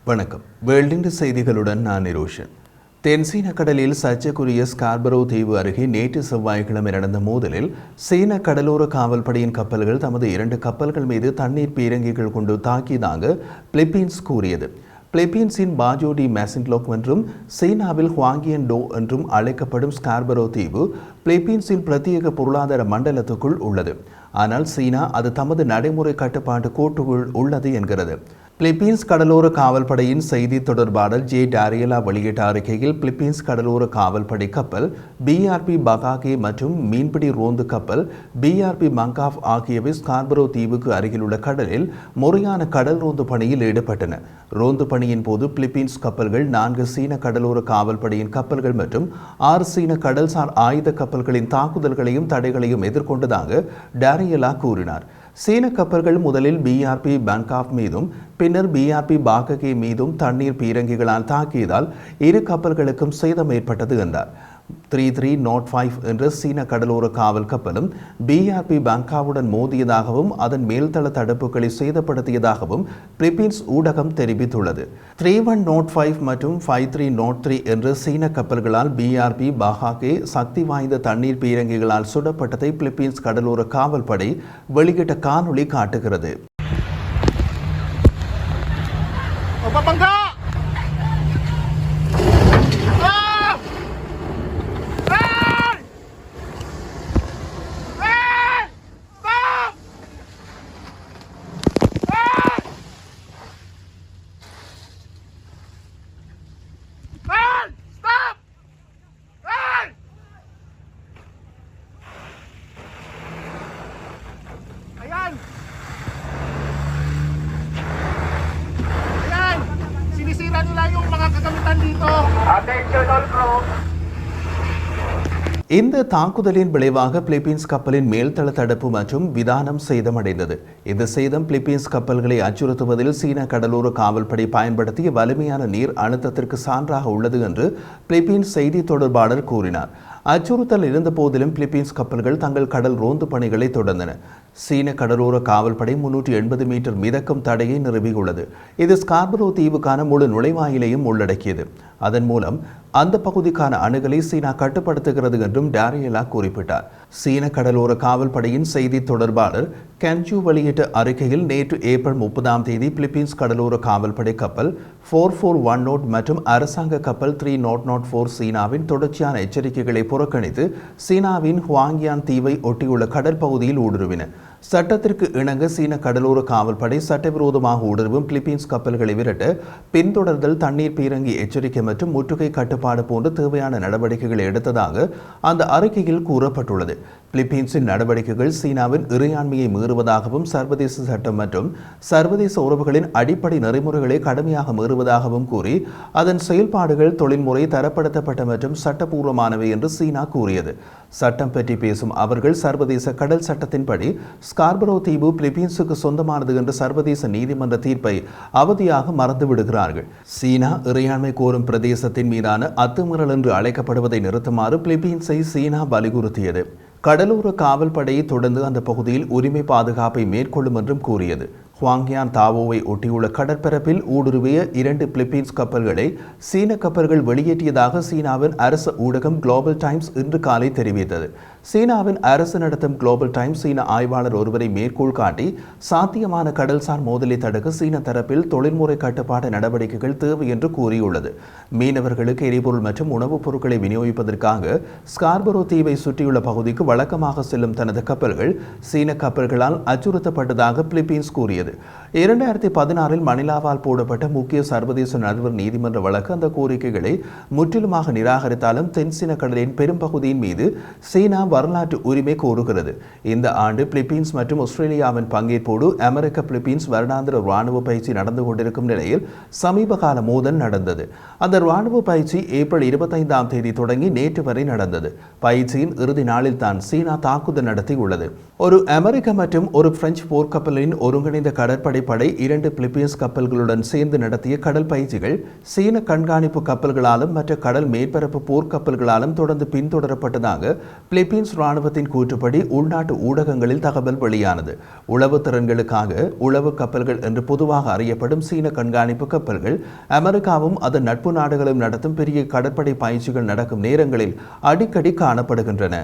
வணக்கம். வேர்ல்டு செய்திகளுடன் நான் நிரோஷன். தென்சீன கடலில் சர்ச்சைக்குரிய ஸ்கார்பரோ தீவு அருகே நேற்று செவ்வாய்க்கிழமை நடந்த மோதலில் சீன கடலோர காவல்படையின் கப்பல்கள் தமது 2 கப்பல்கள் மீது தண்ணீர் பீரங்கிகள் கொண்டு தாக்கியதாக பிலிப்பீன்ஸ் கூறியது. பிலிப்பீன்ஸின் பாஜோ டி மேசின்லோக் என்றும் சீனாவில் ஹுவாங்கியன் டோ என்றும் அழைக்கப்படும் ஸ்கார்பரோ தீவு பிலிப்பீன்ஸின் பிரத்யேக பொருளாதார மண்டலத்துக்குள் உள்ளது. ஆனால் சீனா அது தமது நடைமுறை கட்டுப்பாட்டு கோட்டுக்குள் உள்ளது என்கிறது. பிலிப்பீன்ஸ் கடலோர காவல்படையின் செய்தி தொடர்பாளர் ஜே டாரியலா வெளியிட்ட அறிக்கையில் பிலிப்பீன்ஸ் கடலோர காவல்படை கப்பல் பிஆர்பி பகாகே மற்றும் மீன்பிடி ரோந்து கப்பல் பிஆர்பி மங்காஃப் ஆகியவை ஸ்கார்பரோ தீவுக்கு அருகிலுள்ள கடலில் முறையான கடல் ரோந்து பணியில் ஈடுபட்டன. ரோந்து பணியின் போது பிலிப்பீன்ஸ் கப்பல்கள் 4 சீன கடலோர காவல்படையின் கப்பல்கள் மற்றும் 6 சீன கடல்சார் ஆயுத கப்பல்களின் தாக்குதல்களையும் தடைகளையும் எதிர்கொண்டதாக டாரியலா கூறினார். சீன கப்பல்கள் முதலில் பிஆர்பி பங்காஃப் மீதும் பின்னர் பிஆர்பி பாககே மீதும் தண்ணீர் பீரங்கிகளால் தாக்கியதால் 2 கப்பல்களுக்கும் சேதம் ஏற்பட்டது என்றார். 3305 என்ற சீன கடலோர காவல் கப்பலும் பிஆர்பி பங்காவுடன் மோதியதாகவும் அதன் மேல்தள தடுப்புகளை சேதப்படுத்தியதாகவும் பிலிப்பீன்ஸ் ஊடகம் தெரிவித்துள்ளது. 3105 மற்றும் 5303 என்ற சீன கப்பல்களால் பிஆர்பி பகாகே சக்தி வாய்ந்த தண்ணீர் பீரங்கிகளால் சுடப்பட்டதை பிலிப்பீன்ஸ் கடலோர காவல்படை வெளியிட்ட காணொளி காட்டுகிறது. Sinisira nila yung mga kagamitan dito. Attention all crew. இந்த தாக்குதலின் விளைவாக பிலிப்பீன்ஸ் கப்பலின் மேல்தள தடுப்பு மற்றும் விதானம் சேதமடைந்தது. இந்த சேதம் பிலிப்பீன்ஸ் கப்பல்களை அச்சுறுத்துவதில் சீன கடலோர காவல்படை பயன்படுத்திய வலிமையான நீர் அழுத்தத்திற்கு சான்றாக உள்ளது என்று பிலிப்பீன்ஸ் செய்தி தொடர்பாளர் கூறினார். அச்சுறுத்தல் இருந்த போதிலும் பிலிப்பீன்ஸ் கப்பல்கள் தங்கள் கடல் ரோந்து பணிகளை தொடர்ந்தன. சீன கடலோர காவல்படை 380 மீட்டர் மிதக்கும் தடையை நிறுவியுள்ளது. இது ஸ்கார்பரோ தீவுக்கான முழு நுழைவாயிலையும் உள்ளடக்கியது. அதன் மூலம் அந்த பகுதிக்கான அணுகலை சீனா கட்டுப்படுத்துகிறது என்றும் டாரியலா குறிப்பிட்டார். சீன கடலோர காவல்படையின் செய்தி தொடர்பாளர் கென்ஜூ வெளியிட்ட அறிக்கையில் நேற்று ஏப்ரல் 30ஆம் தேதி பிலிப்பீன்ஸ் கடலோர காவல்படை கப்பல் 4410 மற்றும் அரசாங்க கப்பல் 3004 சீனாவின் தொடர்ச்சியான எச்சரிக்கைகளை புறக்கணித்து சீனாவின் ஹுவாங்கியான் தீவை ஒட்டியுள்ள கடல் பகுதியில் ஊடுருவின. சட்டத்திற்கு இணங்க சீன கடலோர காவல்படை சட்டவிரோதமாக ஊடுருவும் பிலிப்பீன்ஸ் கப்பல்களை விரட்ட பின்தொடர்தல், தண்ணீர் பீரங்கி எச்சரிக்கை மற்றும் முற்றுகை கட்டுப்பாடு போன்ற தேவையான நடவடிக்கைகளை எடுத்ததாக அந்த அறிக்கையில் கூறப்பட்டுள்ளது. பிலிப்பீன்ஸின் நடவடிக்கைகள் சீனாவின் இறையாண்மையை மீறுவதாகவும் சர்வதேச சட்டம் மற்றும் சர்வதேச உறவுகளின் அடிப்படை நெறிமுறைகளை கடுமையாக மீறுவதாகவும் கூறி அதன் செயல்பாடுகள் தொழில்முறை தரப்படுத்தப்பட்ட மற்றும் சட்டபூர்வமானவை என்று சீனா கூறியது. சட்டம் பற்றி பேசும் அவர்கள் சர்வதேச கடல் சட்டத்தின்படி ஸ்கார்பரோ தீவு பிலிப்பீன்ஸுக்கு சொந்தமானது என்ற சர்வதேச நீதிமன்ற தீர்ப்பை அவதியாக மறந்து விடுகிறார்கள். சீனா இறையாண்மை கோரும் பிரதேசத்தின் மீதான அத்துமீறல் என்று அழைக்கப்படுவதை நிறுத்துமாறு பிலிப்பீன்ஸை சீனா வலியுறுத்தியது. கடலோர காவல்படையை தொடர்ந்து அந்த பகுதியில் உரிமை பாதுகாப்பை மேற்கொள்ளும் என்றும் கூறியது. ஹுவாங்கியான் தாவோவை ஒட்டியுள்ள கடற்பரப்பில் ஊடுருவிய 2 பிலிப்பீன்ஸ் கப்பல்களை சீன கப்பல்கள் வெளியேற்றியதாக சீனாவின் அரசு ஊடகம் குளோபல் டைம்ஸ் இன்று காலை தெரிவித்தது. சீனாவின் அரசு நடத்தும் குளோபல் டைம்ஸ் சீன ஆய்வாளர் ஒருவரை மேற்கோள் காட்டி சாத்தியமான கடல்சார் மோதலை தடுக்க சீன தரப்பில் தொழில்முறை கட்டுப்பாட்டு நடவடிக்கைகள் தேவை என்று கூறியுள்ளது. மீனவர்களுக்கு எரிபொருள் மற்றும் உணவுப் பொருட்களை விநியோகிப்பதற்காக ஸ்கார்பரோ தீவை சுற்றியுள்ள பகுதிக்கு வழக்கமாக செல்லும் தனது கப்பல்கள் சீன கப்பல்களால் அச்சுறுத்தப்பட்டதாக பிலிப்பீன்ஸ் கூறியது. 2016 மணிலாவால் போடப்பட்ட முக்கிய சர்வதேச நடுவர் நீதிமன்ற வழக்கு அந்த கோரிக்கைகளை முற்றிலுமாக நிராகரித்தாலும் தென்சீன கடலின் பெரும்பகுதியின் மீது சீனா வரலாற்று உரிமை கோருகிறது. இந்த ஆண்டு பிலிப்பீன்ஸ் மற்றும் ஆஸ்திரேலியாவின் பங்கேற்போடு அமெரிக்க பிலிப்பீன்ஸ் வருடாந்திர ராணுவ பயிற்சி நடந்து கொண்டிருக்கும் நிலையில் சமீப கால மோதல் நடந்தது. அந்த ராணுவ பயிற்சி ஏப்ரல் 25ஆம் தேதி தொடங்கி நேற்று வரை நடந்தது. பயிற்சியின் இறுதி நாளில் தான் சீனா தாக்குதல் நடத்தியுள்ளது. ஒரு அமெரிக்க மற்றும் ஒரு பிரெஞ்சு போர்க்கப்பலின் ஒருங்கிணைந்த கடற்படை படை 2 பிலிப்பீன்ஸ் கப்பல்களுடன் சேர்ந்து நடத்திய கடல் பயிற்சிகள் சீன கண்காணிப்பு கப்பல்களாலும் மற்ற கடல் மேற்பரப்பு போர்க்கப்பல்களாலும் தொடர்ந்து பின்தொடரப்பட்டதாக பிலிப்பீன்ஸ் பிலிப்பீன்ஸ் ராணுவத்தின் கூற்றுப்படி உள்நாட்டு ஊடகங்களில் தகவல் வெளியானது. உளவு திறன்களுக்காக உளவு கப்பல்கள் என்று பொதுவாக அறியப்படும் சீன கண்காணிப்பு கப்பல்கள் அமெரிக்காவும் அதன் நட்பு நாடுகளும் நடத்தும் பெரிய கடற்படை பயிற்சிகள் நடக்கும் நேரங்களில் அடிக்கடி காணப்படுகின்றன.